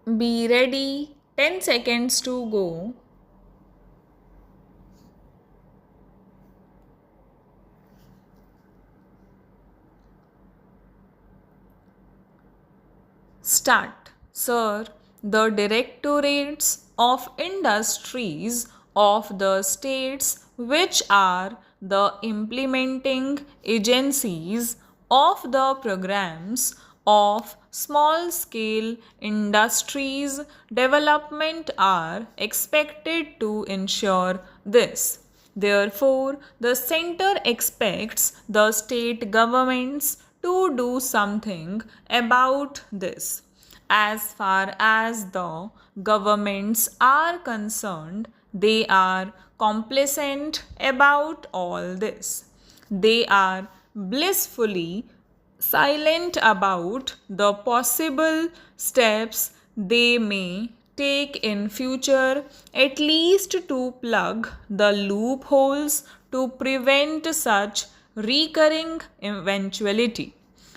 Be ready. 10 seconds to go. Start. Sir, the directorates of industries of the states, which are the implementing agencies of the programs of small scale industries development, are expected to ensure this. Therefore, the center expects the state governments to do something about this. As far as the governments are concerned, they are complacent about all this. They are blissfully silent about the possible steps they may take in future, at least to plug the loopholes to prevent such recurring eventuality.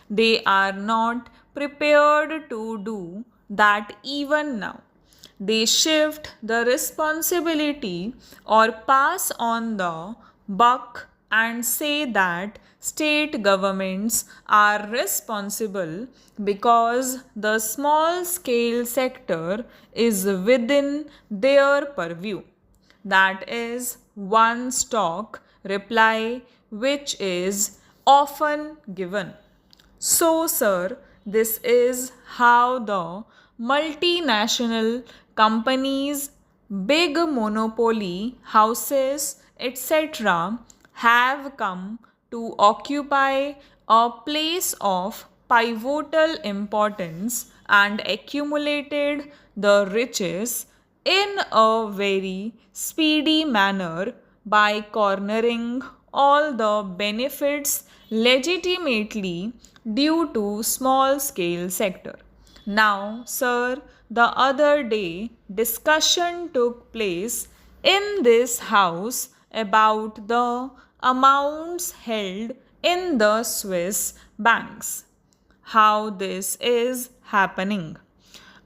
They are not prepared to do that even now. They shift the responsibility or pass on the buck and say that state governments are responsible because the small scale sector is within their purview. That is one stock reply which is often given. So, sir, this is how the multinational companies, big monopoly houses, etc., have come to occupy a place of pivotal importance and accumulated the riches in a very speedy manner by cornering all the benefits legitimately due to small scale sector. Now, sir, the other day discussion took place in this house about the amounts held in the Swiss banks. How this is happening.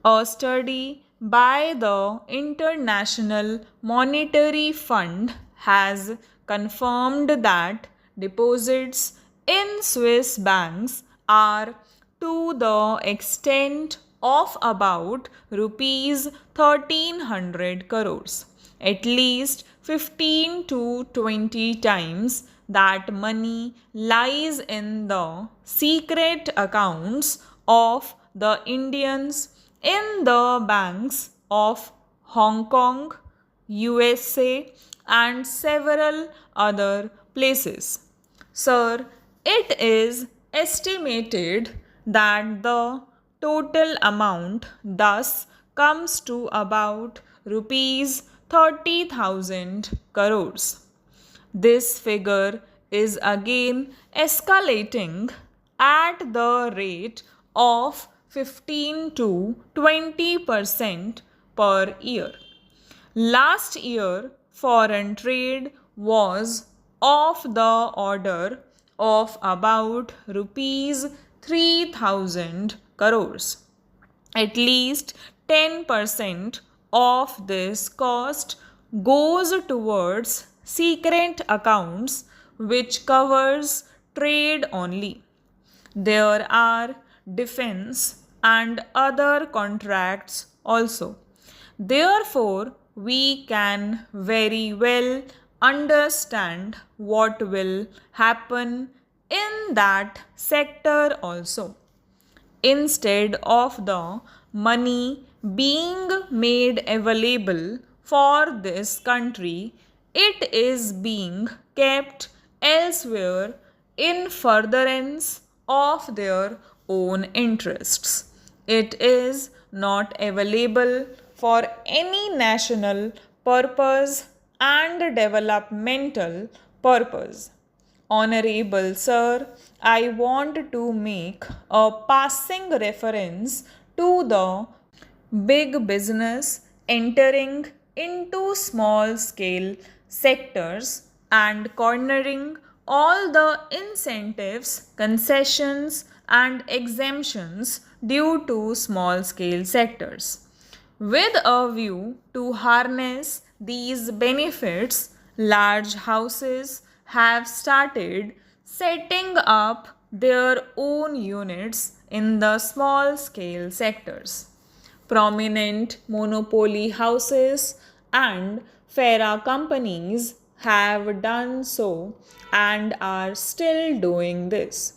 A study by the International Monetary Fund has confirmed that deposits in Swiss banks are to the extent of about rupees 1300 crores, at least 15 to 20 times that money lies in the secret accounts of the Indians in the banks of Hong Kong, USA, and several other places. Sir, it is estimated that the total amount thus comes to about rupees 30,000 crores. This figure is again escalating at the rate of 15 to 20% per year. Last year, foreign trade was of the order of about rupees 3,000 crores. At least 10% of this cost goes towards secret accounts, which covers trade only. There are defense and other contracts also. Therefore, we can very well understand what will happen in that sector also. Instead of the money being made available for this country, it is being kept elsewhere in furtherance of their own interests. It is not available for any national purpose and developmental purpose. Honorable Sir, I want to make a passing reference to the big business entering into small scale sectors and cornering all the incentives, concessions, and exemptions due to small scale sectors. With a view to harness these benefits, large houses have started setting up their own units in the small scale sectors. Prominent monopoly houses and FERA companies have done so and are still doing this.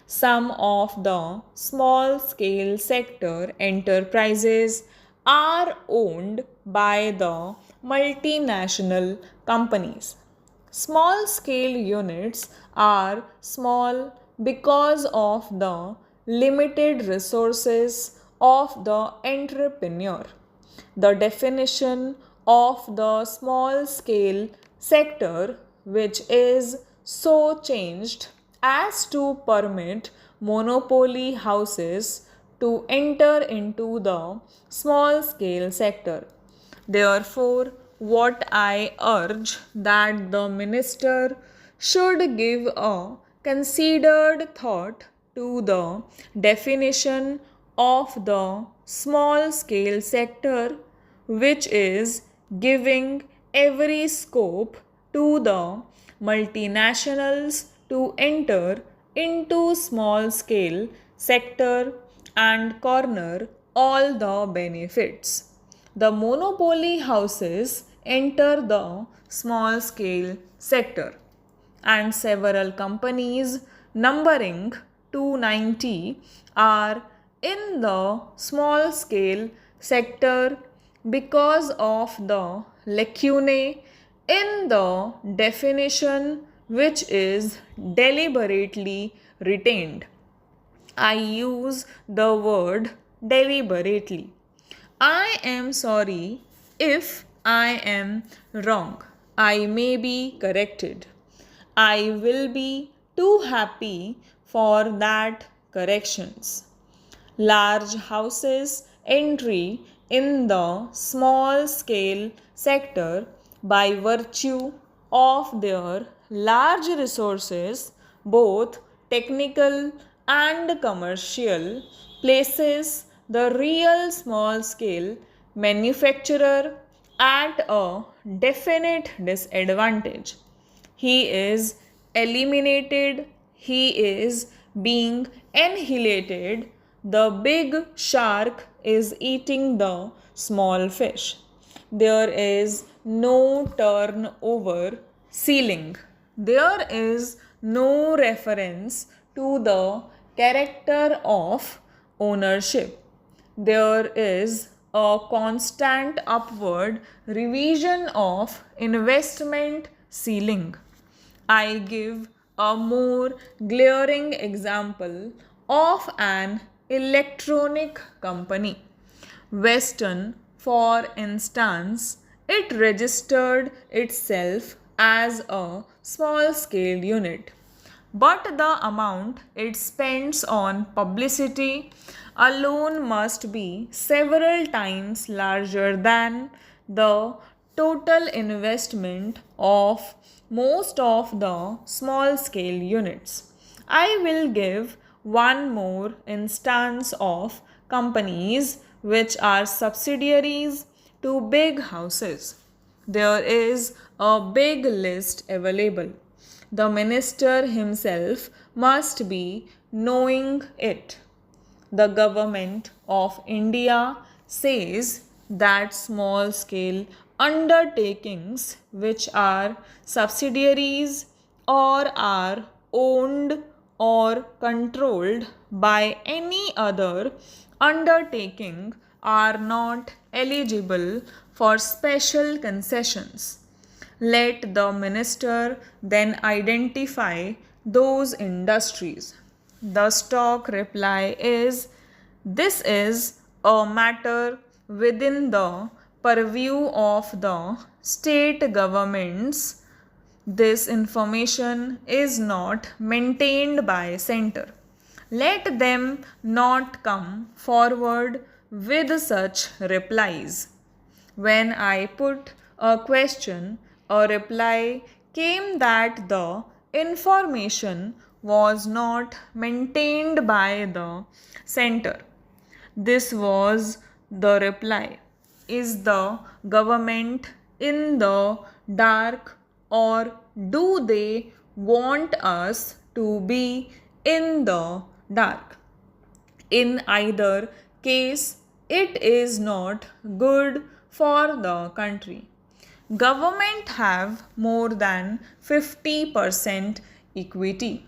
Some of the small scale sector enterprises are owned by the multinational companies. Small scale units are small because of the limited resources of the entrepreneur. The definition of the small scale sector, which is so changed as to permit monopoly houses to enter into the small scale sector. Therefore, what I urge that the minister should give a considered thought to the definition of the small scale sector, which is giving every scope to the multinationals to enter into small scale sector and corner all the benefits. The monopoly houses enter the small scale sector, and several companies numbering 290 are in the small scale sector because of the lacunae in the definition, which is deliberately retained. I use the word deliberately. I am sorry if I am wrong. I may be corrected. I will be too happy for that corrections. Large houses entry in the small scale sector by virtue of their large resources, both technical and commercial, places the real small scale manufacturer at a definite disadvantage. He is eliminated, he is being annihilated. The big shark is eating the small fish. There is no turnover ceiling. There is no reference to the character of ownership. There is a constant upward revision of investment ceiling. I give a more glaring example of an electronic company. Western, for instance, it registered itself as a small scale unit. But the amount it spends on publicity alone must be several times larger than the total investment of most of the small scale units. I will give one more instance of companies which are subsidiaries to big houses. There is a big list available. The minister himself must be knowing it. The government of India says that small scale undertakings which are subsidiaries or are owned or controlled by any other undertaking are not eligible for special concessions. Let the minister then identify those industries. The stock reply is this is a matter within the purview of the state governments. This information is not maintained by center. Let them not come forward with such replies. When I put a question, a reply came that the information was not maintained by the center. This was the reply. is the government in the dark, or do they want us to be in the dark? In either case, it is not good for the country. Government have more than 50% equity.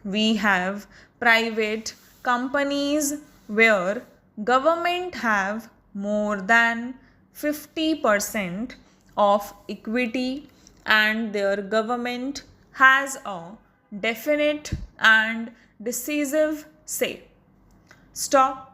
We have private companies where government have more than 50% of equity, and their government has a definite and decisive say. Stop